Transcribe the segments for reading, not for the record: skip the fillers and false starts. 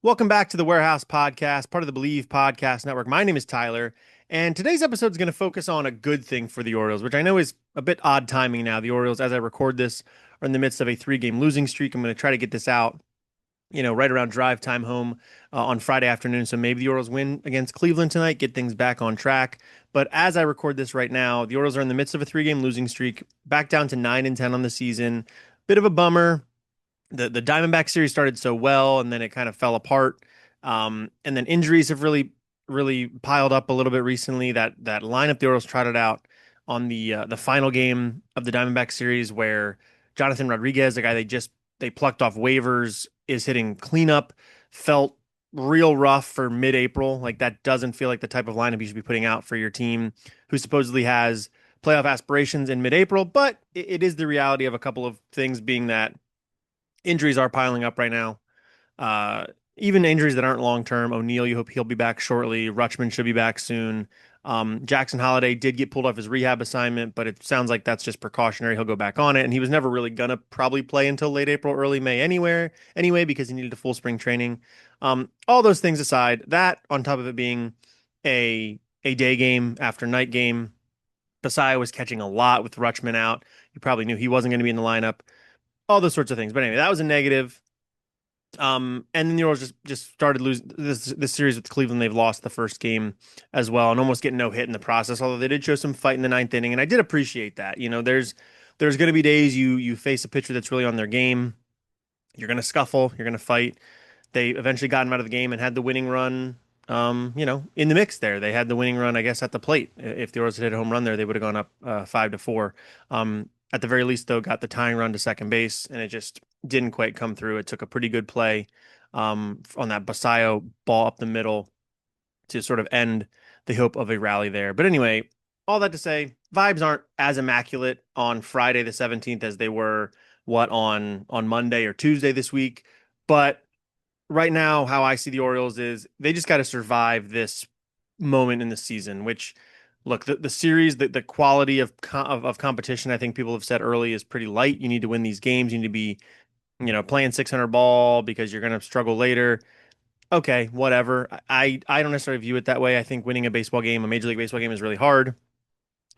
Welcome back to the Warehouse Podcast, part of the Believe Podcast Network. My name is Tyler, and today's episode is going to focus on a good thing for the Orioles, which I know is a bit odd timing now. The Orioles, as I record this, are in the midst of a three-game losing streak. I'm going to try to get this out, right around drive time home on Friday afternoon. So maybe the Orioles win against Cleveland tonight, get things back on track. But as I record this right now, the Orioles are in the midst of a three-game losing streak, back down to 9-10 on the season. Bit of a bummer. The Diamondback series started so well, and then it kind of fell apart. And then injuries have really piled up a little bit recently. That lineup the Orioles trotted out on the final game of the Diamondback series, where Jonathan Rodriguez, the guy they plucked off waivers, is hitting cleanup, felt real rough for mid-April. Like that doesn't feel like the type of lineup you should be putting out for your team, who supposedly has playoff aspirations in mid-April. But it is the reality of a couple of things, being that injuries are piling up right now. Uh, Even injuries that aren't long term. O'Neill, you hope he'll be back shortly. Rutschman should be back soon. Jackson Holiday did get pulled off his rehab assignment, but it sounds like that's just precautionary. He'll go back on it, and he was never really gonna probably play until late April, early May anyway, because he needed a full spring training. All those things aside, that on top of it being a day game after night game, Bassiah was catching a lot with Rutschman out. You probably knew he wasn't going to be in the lineup, all those sorts of things. But anyway, that was a negative. And then the Orioles just started losing this series with Cleveland. They've lost the first game as well, and almost getting no hit in the process. Although they did show some fight in the ninth inning, and I did appreciate that. There's going to be days you face a pitcher that's really on their game. You're going to scuffle. You're going to fight. They eventually got him out of the game and had the winning run. In the mix there, they had the winning run, I guess, at the plate. If the Orioles had hit a home run there, they would have gone up 5-4. At the very least, though, got the tying run to second base, and it just didn't quite come through. It took a pretty good play on that Basayo ball up the middle to sort of end the hope of a rally there. But anyway, all that to say, vibes aren't as immaculate on Friday the 17th as they were on Monday or Tuesday this week. But right now, how I see the Orioles is they just got to survive this moment in the season, which look, the series, the quality of competition, I think people have said early, is pretty light. You need to win these games. You need to be, playing 600 ball because you're going to struggle later. Okay, whatever. I don't necessarily view it that way. I think winning a baseball game, a Major League Baseball game, is really hard.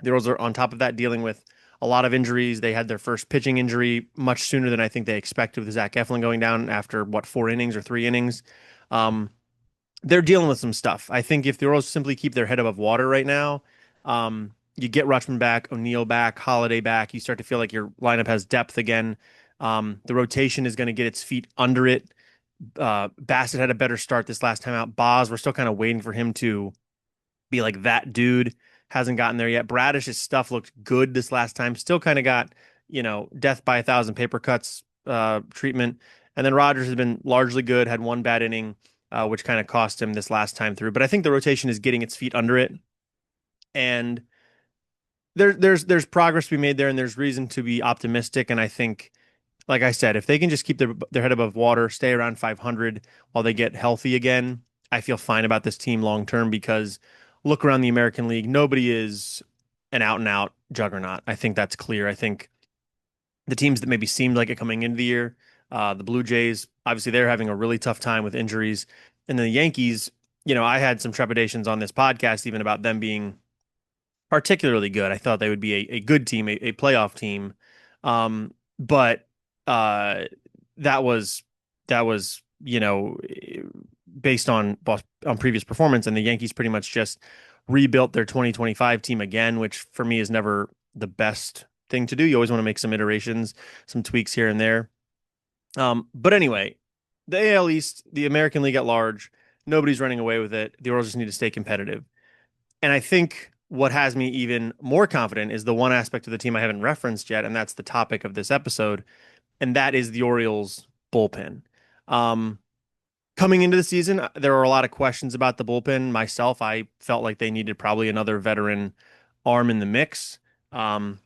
The Orioles are on top of that, dealing with a lot of injuries. They had their first pitching injury much sooner than I think they expected, with Zach Eflin going down after 4 innings or 3 innings. Um, they're dealing with some stuff. I think if the Orioles simply keep their head above water right now, you get Rutschman back, O'Neill back, Holiday back. You start to feel like your lineup has depth again. The rotation is going to get its feet under it. Bassett had a better start this last time out. Boz, we're still kind of waiting for him to be like that dude. Hasn't gotten there yet. Bradish's stuff looked good this last time. Still kind of got, death by a thousand paper cuts treatment. And then Rogers has been largely good, had one bad inning, which kind of cost him this last time through. But I think the rotation is getting its feet under it. And there's progress to be made there, and there's reason to be optimistic. And I think, like I said, if they can just keep their head above water, stay around 500 while they get healthy again, I feel fine about this team long term, because look around the American League, nobody is an out and out juggernaut. I think that's clear. I think the teams that maybe seemed like it coming into the year, the Blue Jays, obviously they're having a really tough time with injuries. And then the Yankees, I had some trepidations on this podcast even about them being particularly good. I thought they would be a good team, a playoff team. But that was that was based on previous performance, and the Yankees pretty much just rebuilt their 2025 team again, which for me is never the best thing to do. You always want to make some iterations, some tweaks here and there. But anyway, the AL East, the American League at large, nobody's running away with it. The Orioles just need to stay competitive. And I think what has me even more confident is the one aspect of the team I haven't referenced yet, and that's the topic of this episode, and that is the Orioles bullpen. Um, Coming into the season, there were a lot of questions about the bullpen. Myself, I felt like they needed probably another veteran arm in the mix. Um,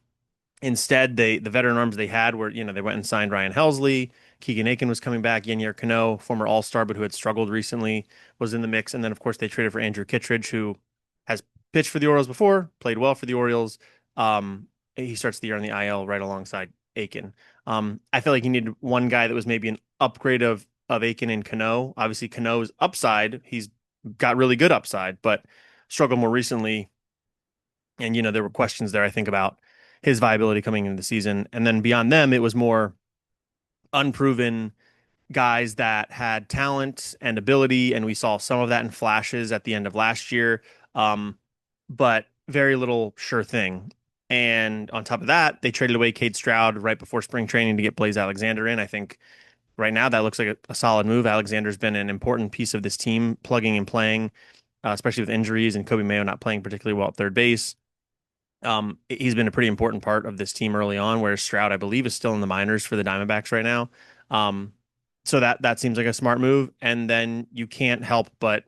Instead, the veteran arms they had were, they went and signed Ryan Helsley. Keegan Aiken was coming back. Yennier Cano, former All-Star, but who had struggled recently, was in the mix. And then, of course, they traded for Andrew Kittredge, who has pitched for the Orioles before, played well for the Orioles. He starts the year on the IL right alongside Aiken. I feel like you needed one guy that was maybe an upgrade of of Aiken and Cano. Obviously, Cano's upside, he's got really good upside, but struggled more recently. And, there were questions there, I think, about his viability coming into the season. And then beyond them, it was more unproven guys that had talent and ability, and we saw some of that in flashes at the end of last year, but very little sure thing. And on top of that, they traded away Cade Stroud right before spring training to get Blaze Alexander in. I think right now that looks like a solid move. Alexander's been an important piece of this team, plugging and playing, especially with injuries and Kobe Mayo not playing particularly well at third base. He's been a pretty important part of this team early on, whereas Stroud, I believe, is still in the minors for the Diamondbacks right now. Um, so that seems like a smart move. And then you can't help but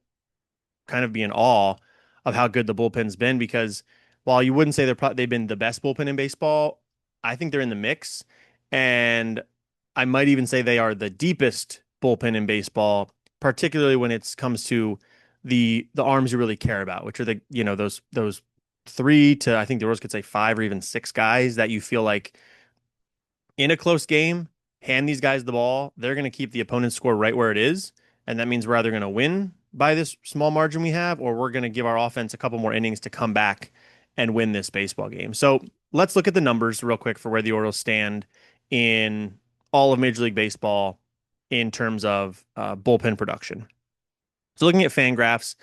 kind of be in awe of how good the bullpen's been, because while you wouldn't say they've been the best bullpen in baseball, I think they're in the mix. And I might even say they are the deepest bullpen in baseball, particularly when it comes to the arms you really care about, which are those three to, I think the Orioles could say five or even six guys that you feel like in a close game, hand these guys the ball, they're going to keep the opponent's score right where it is. And that means we're either going to win by this small margin we have, or we're going to give our offense a couple more innings to come back and win this baseball game. So let's look at the numbers real quick for where the Orioles stand in all of Major League Baseball in terms of bullpen production. So looking at Fangraphs,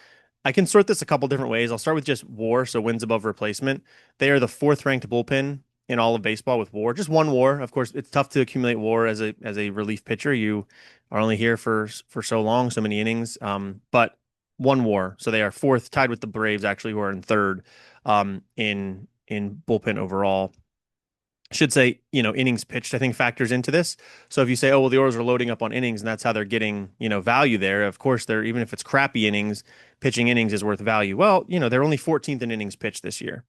I can sort this a couple different ways. I'll start with just WAR, so wins above replacement. They are the fourth ranked bullpen in all of baseball with WAR. Just one WAR. Of course, it's tough to accumulate WAR as a relief pitcher. You are only here for so long, so many innings. But one WAR. So they are fourth, tied with the Braves actually, who are in third in bullpen overall. Should say, innings pitched, I think factors into this. So if you say, oh, well, the Orioles are loading up on innings and that's how they're getting, value there. Of course, they're, even if it's crappy innings, pitching innings is worth value. Well, they're only 14th in innings pitched this year.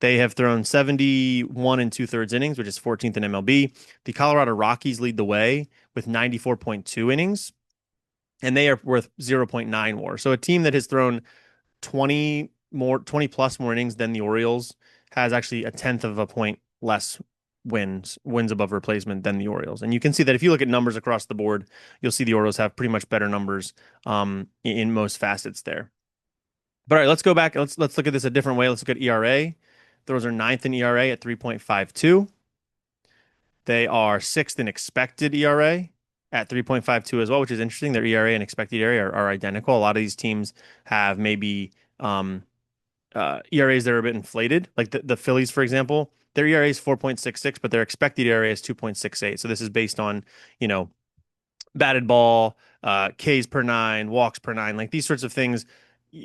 They have thrown 71 and two-thirds innings, which is 14th in MLB. The Colorado Rockies lead the way with 94.2 innings, and they are worth 0.9 WAR. So a team that has thrown 20 plus more innings than the Orioles has actually a tenth of a point less wins above replacement than the Orioles. And you can see that if you look at numbers across the board, you'll see the Orioles have pretty much better numbers in most facets there. But all right, let's go back. Let's look at this a different way. Let's look at ERA. Those are ninth in ERA at 3.52. They are sixth in expected ERA at 3.52 as well, which is interesting. Their ERA and expected ERA are identical. A lot of these teams have maybe ERAs that are a bit inflated, like the Phillies, for example. Their ERA is 4.66, but their expected ERA is 2.68. So this is based on, batted ball, Ks per nine, walks per nine, like these sorts of things,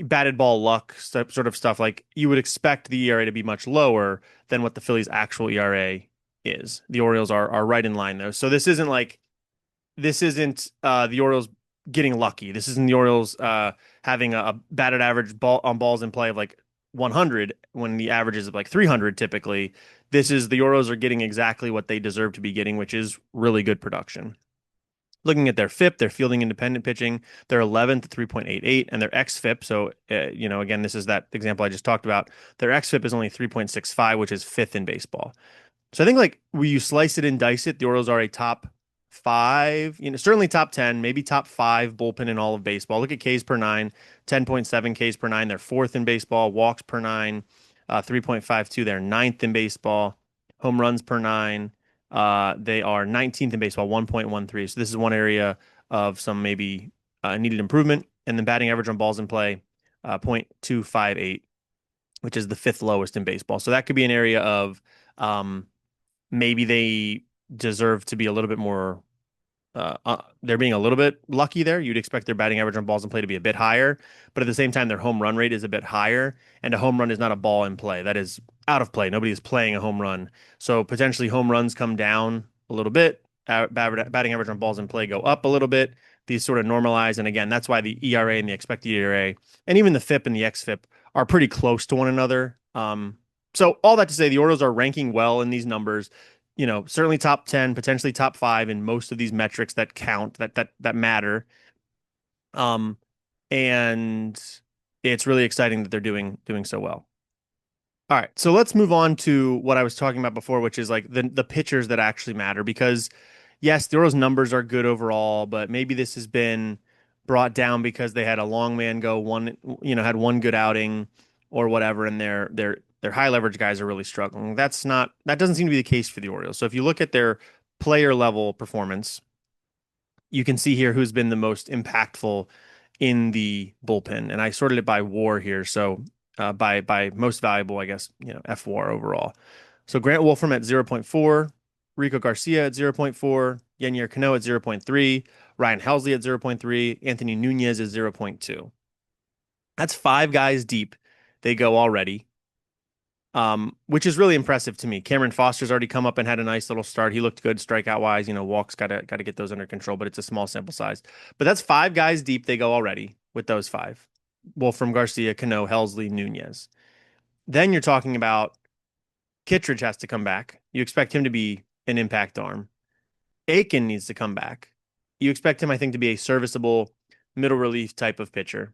batted ball luck, sort of stuff. Like you would expect the ERA to be much lower than what the Phillies' actual ERA is. The Orioles are right in line though. So this isn't the Orioles getting lucky. This isn't the Orioles having a batted average ball on balls in play of like 100 when the average is like 300 typically. This is the Orioles are getting exactly what they deserve to be getting, which is really good production. Looking at their FIP, their fielding independent pitching, they're 11th at 3.88, and their XFIP. So, again, this is that example I just talked about. Their XFIP is only 3.65, which is fifth in baseball. So I think like when you slice it and dice it, the Orioles are a top five, certainly top 10, maybe top five bullpen in all of baseball. Look at Ks per nine, 10.7 Ks per nine. They're fourth in baseball. Walks per nine, 3.52. They're ninth in baseball. Home runs per nine. They are 19th in baseball, 1.13. So this is one area of some maybe needed improvement. And then batting average on balls in play, 0.258, which is the fifth lowest in baseball. So that could be an area of maybe they deserve to be a little bit more. They're being a little bit lucky there. You'd expect their batting average on balls in play to be a bit higher, but at the same time, their home run rate is a bit higher. And a home run is not a ball in play. That is out of play. Nobody is playing a home run. So potentially home runs come down a little bit. Batting average on balls in play go up a little bit. These sort of normalize. And again, that's why the ERA and the expected ERA and even the FIP and the XFIP are pretty close to one another. So all that to say, the Orioles are ranking well in these numbers. Certainly top 10, potentially top five in most of these metrics that count, that matter. And it's really exciting that they're doing so well. All right, so let's move on to what I was talking about before, which is like the pitchers that actually matter, because yes, the Orioles' numbers are good overall, but maybe this has been brought down because they had a long man go one, had one good outing or whatever, and their high leverage guys are really struggling. That doesn't seem to be the case for the Orioles. So if you look at their player level performance, you can see here who's been the most impactful in the bullpen, and I sorted it by WAR here. So by most valuable, I guess, FWAR overall. So Grant Wolfram at 0.4, Rico Garcia at 0.4, Yennier Cano at 0.3, Ryan Helsley at 0.3, Anthony Nunez is 0.2. That's five guys deep. They go already, which is really impressive to me. Cameron Foster's already come up and had a nice little start. He looked good strikeout wise. Walks got to get those under control, but it's a small sample size. But that's five guys deep. They go already with those five. Wolfram, Garcia, Cano, Helsley, Nunez. Then you're talking about Kittredge has to come back. You expect him to be an impact arm. Aiken needs to come back. You expect him, I think, to be a serviceable middle relief type of pitcher.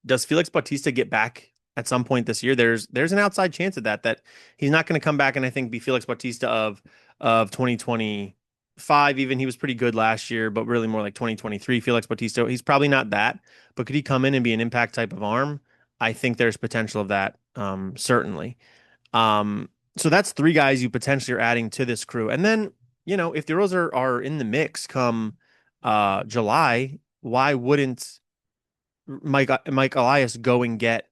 Does Felix Bautista get back at some point this year? There's an outside chance of that he's not going to come back and I think be Felix Bautista of 2025. Even he was pretty good last year, but really more like 2023 Felix Bautista. He's probably not that, but could he come in and be an impact type of arm? I think there's potential of that, certainly. So that's three guys you potentially are adding to this crew. And then, if the Royals are in the mix come July, why wouldn't Mike Elias go and get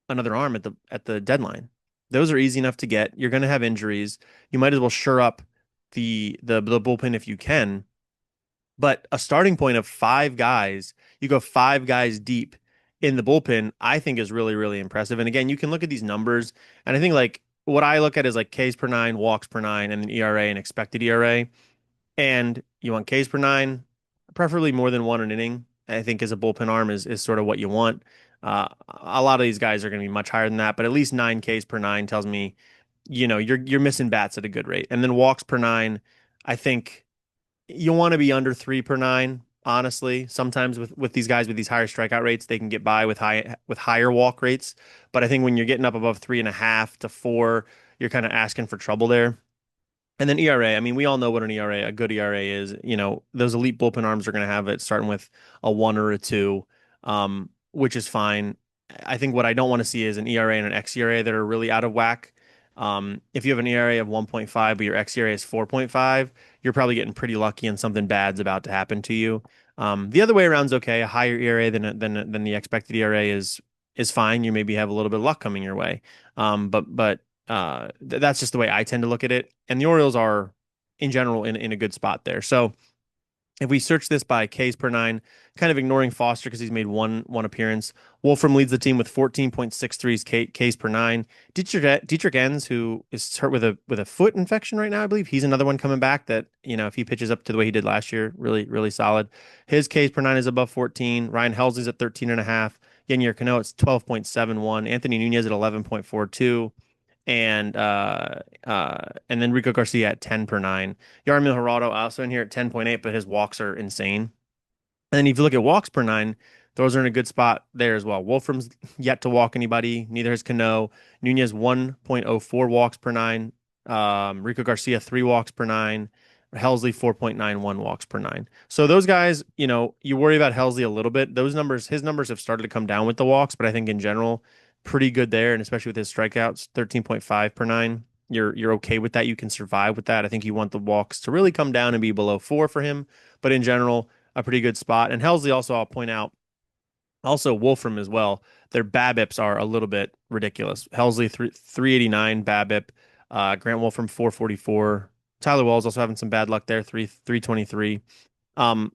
another arm at the deadline? Those are easy enough to get. You're going to have injuries. You might as well shore up the bullpen if you can. But a starting point of five guys, you go five guys deep in the bullpen, I think is really, really impressive. And again, you can look at these numbers, and I think like what I look at is like Ks per nine, walks per nine, and then ERA and expected ERA. And you want Ks per nine, preferably more than one an inning. I think as a bullpen arm is sort of what you want. A lot of these guys are going to be much higher than that, but at least 9 Ks per nine tells me, you're missing bats at a good rate. And then walks per nine, I think you want to be under 3 per nine. Honestly, sometimes with these guys with these higher strikeout rates, they can get by with higher walk rates. But I think when you're getting up above 3.5 to 4, you're kind of asking for trouble there. And then ERA, I mean, we all know what a good ERA is. Those elite bullpen arms are going to have it starting with a 1 or a 2, which is fine. I think what I don't want to see is an ERA and an xERA that are really out of whack. If you have an ERA of 1.5, but your xERA is 4.5, you're probably getting pretty lucky and something bad's about to happen to you. The other way around is okay. A higher ERA than the expected ERA is fine. You maybe have a little bit of luck coming your way. But that's just the way I tend to look at it. And the Orioles are, in general, in a good spot there. So if we search this by Ks per nine, kind of ignoring Foster because he's made one appearance, Wolfram leads the team with 14.63 Ks per nine. Dietrich Enns, who is hurt with a foot infection right now, I believe he's another one coming back that, if he pitches up to the way he did last year, really, really solid. His Ks per nine is above 14. Ryan Helsley's at 13.5. Yennier Cano, it's 12.71. Anthony Nunez at 11.42. And then Rico Garcia at 10 per nine. Yarmil Geraldo also in here at 10.8, but his walks are insane. And then if you look at walks per nine, those are in a good spot there as well. Wolfram's yet to walk anybody. Neither has Cano. Nunez 1.04 walks per nine. Rico Garcia 3 walks per nine. Helsley 4.91 walks per nine. So those guys, you worry about Helsley a little bit. His numbers have started to come down with the walks, but I think in general, pretty good there, and especially with his strikeouts, 13.5 per nine. You're okay with that. You can survive with that. I think you want the walks to really come down and be below 4 for him, but in general, a pretty good spot. And Helsley also, I'll point out, also Wolfram as well. Their BABIPs are a little bit ridiculous. Helsley 389 BABIP, Grant Wolfram 444. Tyler Wells also having some bad luck there, 323. Um,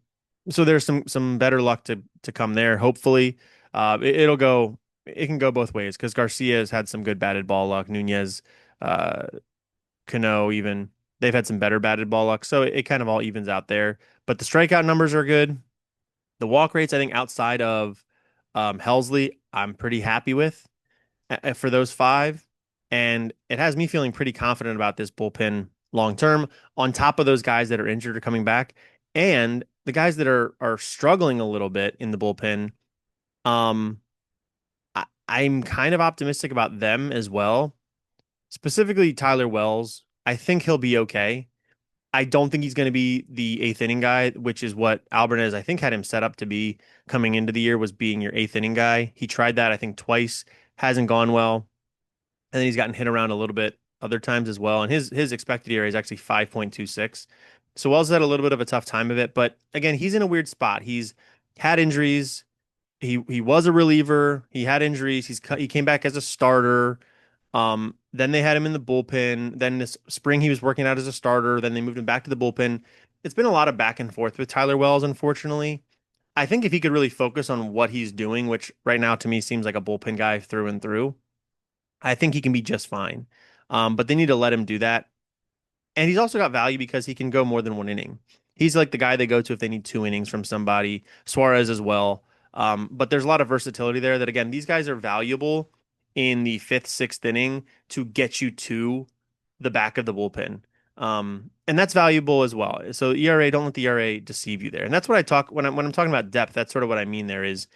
so there's some better luck to come there. Hopefully, it can go both ways because Garcia has had some good batted ball luck. Nunez, uh, Cano, even they've had some better batted ball luck. So it kind of all evens out there. But the strikeout numbers are good. The walk rates, I think, outside of Helsley, I'm pretty happy with for those five. And it has me feeling pretty confident about this bullpen long term, on top of those guys that are injured or coming back. And the guys that are struggling a little bit in the bullpen, um, I'm kind of optimistic about them as well. Specifically, Tyler Wells. I think he'll be okay. I don't think he's going to be the eighth inning guy, which is what Alvarez, I think, had him set up to be coming into the year, was being your eighth inning guy. He tried that, I think, twice, hasn't gone well. And then he's gotten hit around a little bit other times as well. And his expected ERA is actually 5.26. So Wells had a little bit of a tough time of it. But again, he's in a weird spot. He's had injuries. He was a reliever. He had injuries. He came back as a starter. Then they had him in the bullpen. Then this spring he was working out as a starter. Then they moved him back to the bullpen. It's been a lot of back and forth with Tyler Wells, unfortunately. I think if he could really focus on what he's doing, which right now to me seems like a bullpen guy through and through, I think he can be just fine. But they need to let him do that. And he's also got value because he can go more than one inning. He's like the guy they go to if they need two innings from somebody. Suarez as well. But there's a lot of versatility there that, again, these guys are valuable in the fifth, sixth inning to get you to the back of the bullpen. And that's valuable as well. So ERA, don't let the ERA deceive you there. And that's what I talk when I'm talking about depth. That's sort of what I mean there is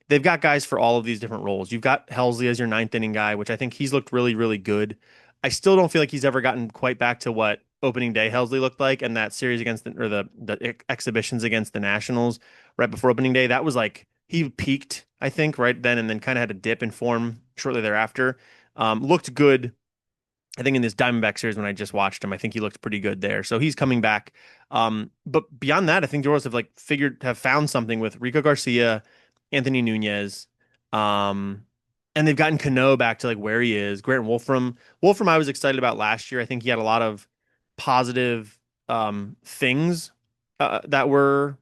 they've got guys for all of these different roles. You've got Helsley as your ninth inning guy, which I think he's looked really, really good. I still don't feel like he's ever gotten quite back to what opening day Helsley looked like, and that series against the exhibitions against the Nationals right before opening day. That was like he peaked, I think, right then, and then kind of had a dip in form shortly thereafter. Looked good, I think, in this Diamondback series when I just watched him. I think he looked pretty good there. So he's coming back. But beyond that, I think the Orioles have found something with Rico Garcia, Anthony Nunez, and they've gotten Cano back to like where he is. Grant Wolfram. Wolfram, I was excited about last year. I think he had a lot of positive things that were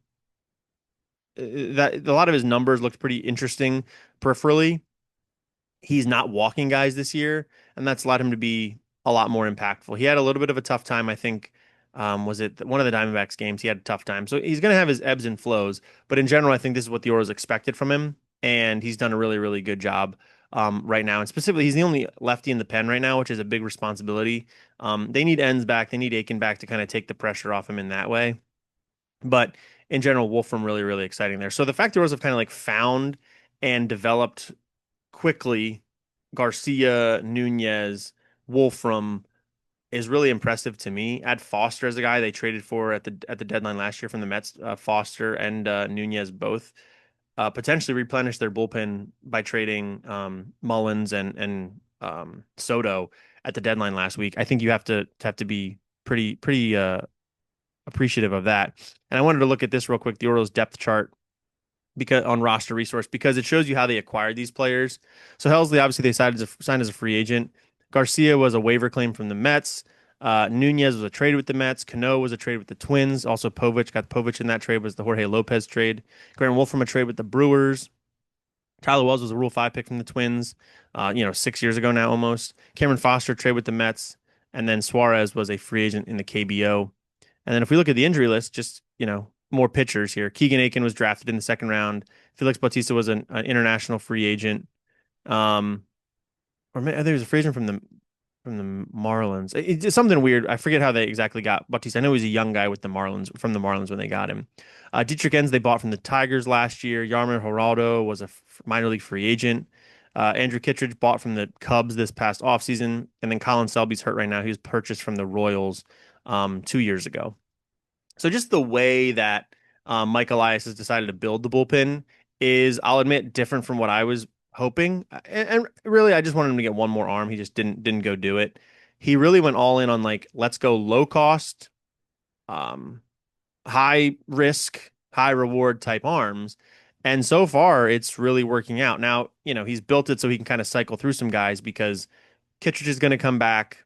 that a lot of his numbers looked pretty interesting peripherally. He's not walking guys this year, and that's allowed him to be a lot more impactful. He had a little bit of a tough time, I think. Was it one of the Diamondbacks games? He had a tough time. So he's going to have his ebbs and flows. But in general, I think this is what the Orioles expected from him. And he's done a really, really good job right now. And specifically, he's the only lefty in the pen right now, which is a big responsibility. They need Ends back. They need Aiken back to kind of take the pressure off him in that way. But in general, Wolfram really, really exciting there. So the fact the Orioles have kind of like found and developed quickly Garcia, Nunez, Wolfram is really impressive to me. Add Foster as a guy they traded for at the deadline last year from the Mets. Foster and Nunez both potentially replenish their bullpen by trading Mullins and Soto at the deadline last week. I think you have to be pretty appreciative of that. And I wanted to look at this real quick, the Orioles depth chart because on roster resource because it shows you how they acquired these players. So Helsley, obviously, they signed as a free agent. Garcia was a waiver claim from the Mets. Nunez was a trade with the Mets. Cano was a trade with the Twins. Also, Povich in that trade was the Jorge Lopez trade. Grant Wolfram a trade with the Brewers. Tyler Wells was a Rule 5 pick from the Twins, 6 years ago now almost. Cameron Foster trade with the Mets. And then Suarez was a free agent in the KBO. And then if we look at the injury list, just, more pitchers here. Keegan Aiken was drafted in the second round. Felix Bautista was an international free agent. Or maybe there was a free agent from the Marlins. It's something weird. I forget how they exactly got Bautista. I know he was a young guy with the Marlins from the Marlins when they got him. Dietrich Enns they bought from the Tigers last year. Yarmer Geraldo was a minor league free agent. Andrew Kittredge bought from the Cubs this past offseason. And then Colin Selby's hurt right now. He was purchased from the Royals 2 years ago. So just the way that Mike Elias has decided to build the bullpen is, I'll admit, different from what I was hoping. And really, I just wanted him to get one more arm. He just didn't go do it. He really went all in on like, let's go low cost, high risk, high reward type arms. And so far, it's really working out. Now, he's built it so he can kind of cycle through some guys because Kittredge is going to come back.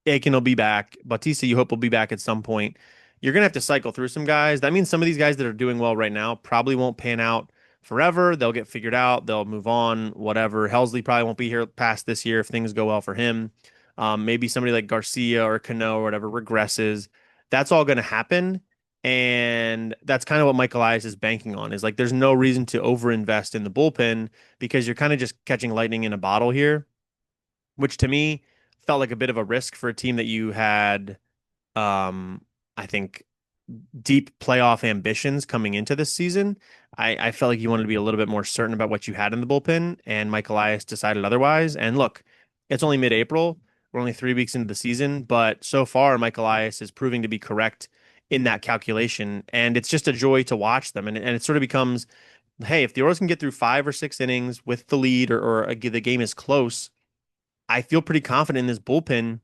Aiken will be back. Bautista, you hope will be back at some point. You're going to have to cycle through some guys. That means some of these guys that are doing well right now probably won't pan out forever. They'll get figured out. They'll move on, whatever. Helsley probably won't be here past this year if things go well for him. Maybe somebody like Garcia or Cano or whatever regresses. That's all going to happen. And that's kind of what Mike Elias is banking on, is like there's no reason to overinvest in the bullpen because you're kind of just catching lightning in a bottle here, which to me felt like a bit of a risk for a team that you had, I think, deep playoff ambitions coming into this season. I felt like you wanted to be a little bit more certain about what you had in the bullpen, and Mike Elias decided otherwise. And look, it's only mid-April. We're only 3 weeks into the season, but so far, Mike Elias is proving to be correct in that calculation, and it's just a joy to watch them. And it sort of becomes, hey, if the Orioles can get through 5 or 6 innings with the lead, or the game is close, I feel pretty confident in this bullpen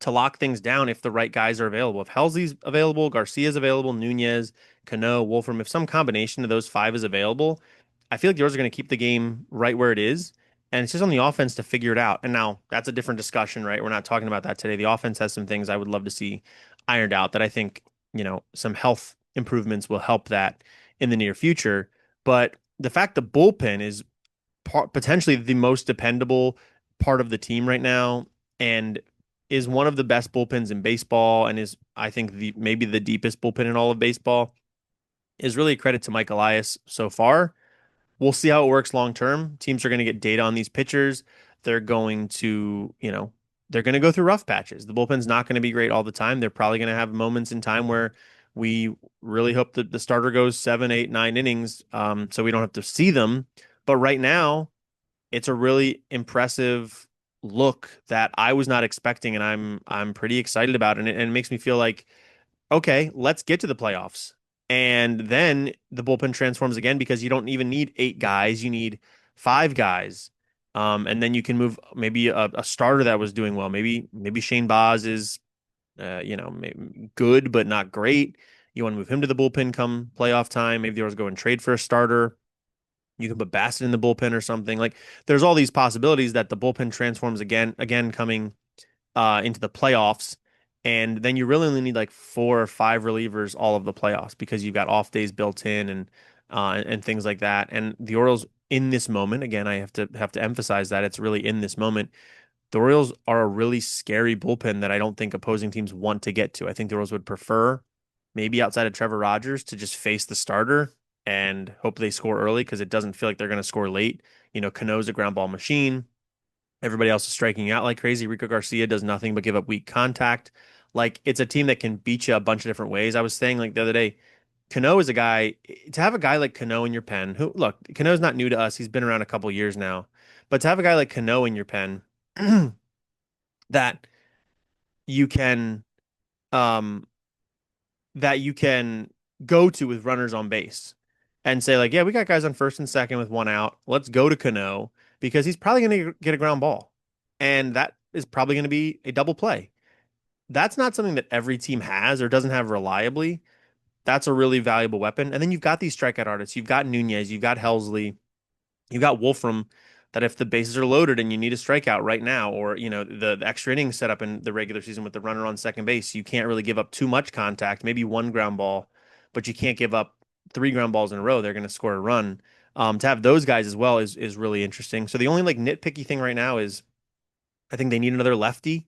to lock things down if the right guys are available. If Helsley's available, Garcia's available, Nunez, Cano, Wolfram, if some combination of those five is available, I feel like the Orioles are going to keep the game right where it is. And it's just on the offense to figure it out. And now that's a different discussion, right? We're not talking about that today. The offense has some things I would love to see ironed out that I think, some health improvements will help that in the near future. But the fact the bullpen is potentially the most dependable part of the team right now, and is one of the best bullpens in baseball, and is, I think, the maybe the deepest bullpen in all of baseball, is really a credit to Mike Elias so far. We'll see how it works long term. Teams are going to get data on these pitchers. They're going to, they're going to go through rough patches. The bullpen's not going to be great all the time. They're probably going to have moments in time where we really hope that the starter goes 7, 8, 9 innings, so we don't have to see them. But right now, it's a really impressive look that I was not expecting, and I'm pretty excited about it. And it makes me feel like, okay, let's get to the playoffs. And then the bullpen transforms again because you don't even need 8 guys, you need 5 guys. And then you can move maybe a starter that was doing well. Maybe Shane Baz is good but not great. You want to move him to the bullpen come playoff time. Maybe the Orioles go and trade for a starter. You can put Bassett in the bullpen or something. Like, there's all these possibilities that the bullpen transforms again coming into the playoffs. And then you really only need like 4 or 5 relievers all of the playoffs because you've got off days built in, and things like that. And the Orioles in this moment, again, I have to emphasize that it's really in this moment. The Orioles are a really scary bullpen that I don't think opposing teams want to get to. I think the Orioles would prefer, maybe outside of Trevor Rogers, to just face the starter and hope they score early because it doesn't feel like they're going to score late. Cano's a ground ball machine. Everybody else is striking out like crazy. Rico Garcia does nothing but give up weak contact. Like, it's a team that can beat you a bunch of different ways. I was saying, like, the other day, Cano is a guy, to have a guy like Cano in your pen, who, look, Cano's not new to us. He's been around a couple years now. But to have a guy like Cano in your pen that you can um that you can go to with runners on base and say, like, yeah, we got guys on first and second with one out. Let's go to Cano because he's probably going to get a ground ball. And that is probably going to be a double play. That's not something that every team has or doesn't have reliably. That's a really valuable weapon. And then you've got these strikeout artists. You've got Nunez, you've got Helsley, you've got Wolfram, that if the bases are loaded and you need a strikeout right now, or the extra innings set up in the regular season with the runner on second base, you can't really give up too much contact, maybe one ground ball, but you can't give up 3 ground balls in a row. They're going to score a run. To have those guys as well is really interesting. So the only like nitpicky thing right now is I think they need another lefty.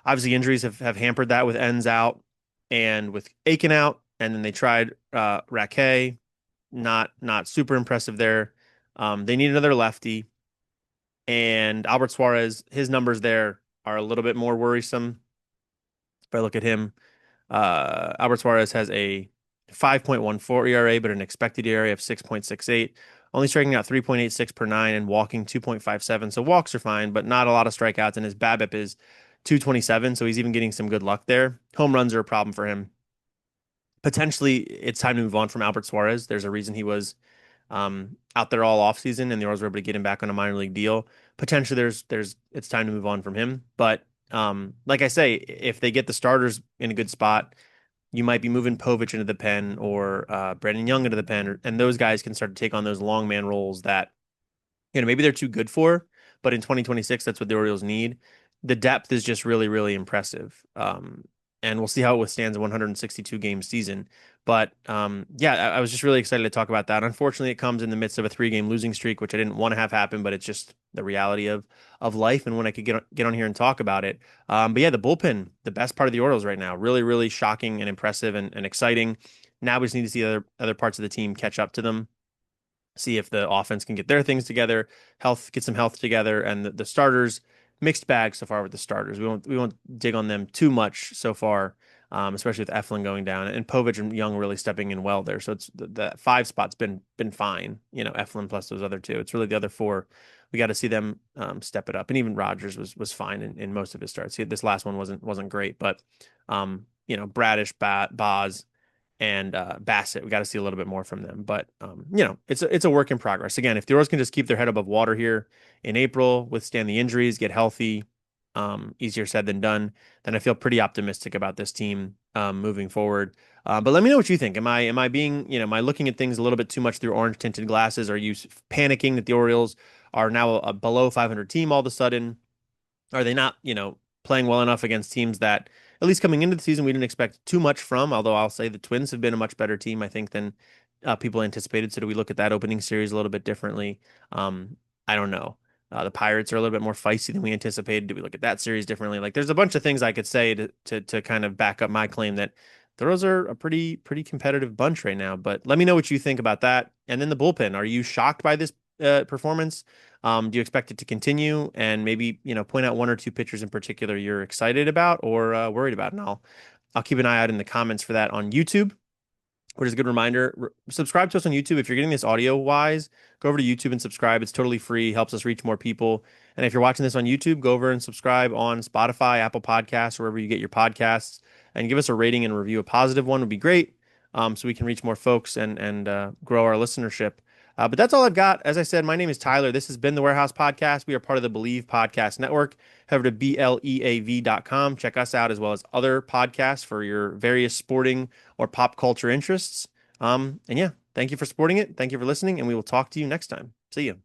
Obviously, injuries have hampered that with Ends out and with Aiken out, and then they tried Raquet, not super impressive there. They need another lefty. And Albert Suarez, his numbers there are a little bit more worrisome. If I look at him, Albert Suarez has a 5.14 ERA, but an expected ERA of 6.68, only striking out 3.86 per nine and walking 2.57. So walks are fine, but not a lot of strikeouts. And his BABIP is 227, so he's even getting some good luck there. Home runs are a problem for him. Potentially, it's time to move on from Albert Suarez. There's a reason he was out there all offseason, and the Orioles were able to get him back on a minor league deal. Potentially, there's it's time to move on from him. But like I say, if they get the starters in a good spot, you might be moving Povich into the pen, or Brandon Young into the pen, and those guys can start to take on those long man roles that maybe they're too good for, but in 2026, that's what the Orioles need. The depth is just really, really impressive. And we'll see how it withstands a 162 game season. But yeah, I was just really excited to talk about that. Unfortunately, it comes in the midst of a 3 game losing streak, which I didn't want to have happen, but it's just the reality of life. And when I could get on here and talk about it. But yeah, the bullpen, the best part of the Orioles right now, really, really shocking and impressive and exciting. Now we just need to see other parts of the team catch up to them, see if the offense can get their things together, get some health together, and the starters, mixed bag so far with the starters. We won't dig on them too much so far, especially with Eflin going down and Povich and Young really stepping in well there. So it's the 5 spot's been fine. Eflin plus those other two. It's really the other 4 we got to see them step it up. And even Rogers was fine in most of his starts. This last one wasn't great, but Bradish, Boz, and Bassett, we got to see a little bit more from them. But it's a work in progress. Again, if the Orioles can just keep their head above water here in April, withstand the injuries, get healthy, easier said than done, then I feel pretty optimistic about this team moving forward. But let me know what you think. Am I being, am I looking at things a little bit too much through orange tinted glasses? Are you panicking that the Orioles are now a below 500 team all of a sudden? Are they not, playing well enough against teams that, at least coming into the season, we didn't expect too much from? Although I'll say the Twins have been a much better team, I think, than people anticipated. So do we look at that opening series a little bit differently? I don't know. The Pirates are a little bit more feisty than we anticipated. Do we look at that series differently? Like, there's a bunch of things I could say to kind of back up my claim that the Royals are a pretty competitive bunch right now. But let me know what you think about that. And then the bullpen. Are you shocked by this performance? Do you expect it to continue? And maybe, point out one or two pitchers in particular you're excited about or worried about. And I'll keep an eye out in the comments for that on YouTube, which is a good reminder. Subscribe to us on YouTube. If you're getting this audio wise, go over to YouTube and subscribe. It's totally free, helps us reach more people. And if you're watching this on YouTube, go over and subscribe on Spotify, Apple Podcasts, wherever you get your podcasts, and give us a rating and review. A positive one would be great, so we can reach more folks and grow our listenership. But that's all I've got. As I said, my name is Tyler. This has been the Warehouse Podcast. We are part of the Believe Podcast Network. Head over to BLEAV.com. Check us out as well as other podcasts for your various sporting or pop culture interests. And yeah, thank you for supporting it. Thank you for listening, and we will talk to you next time. See you.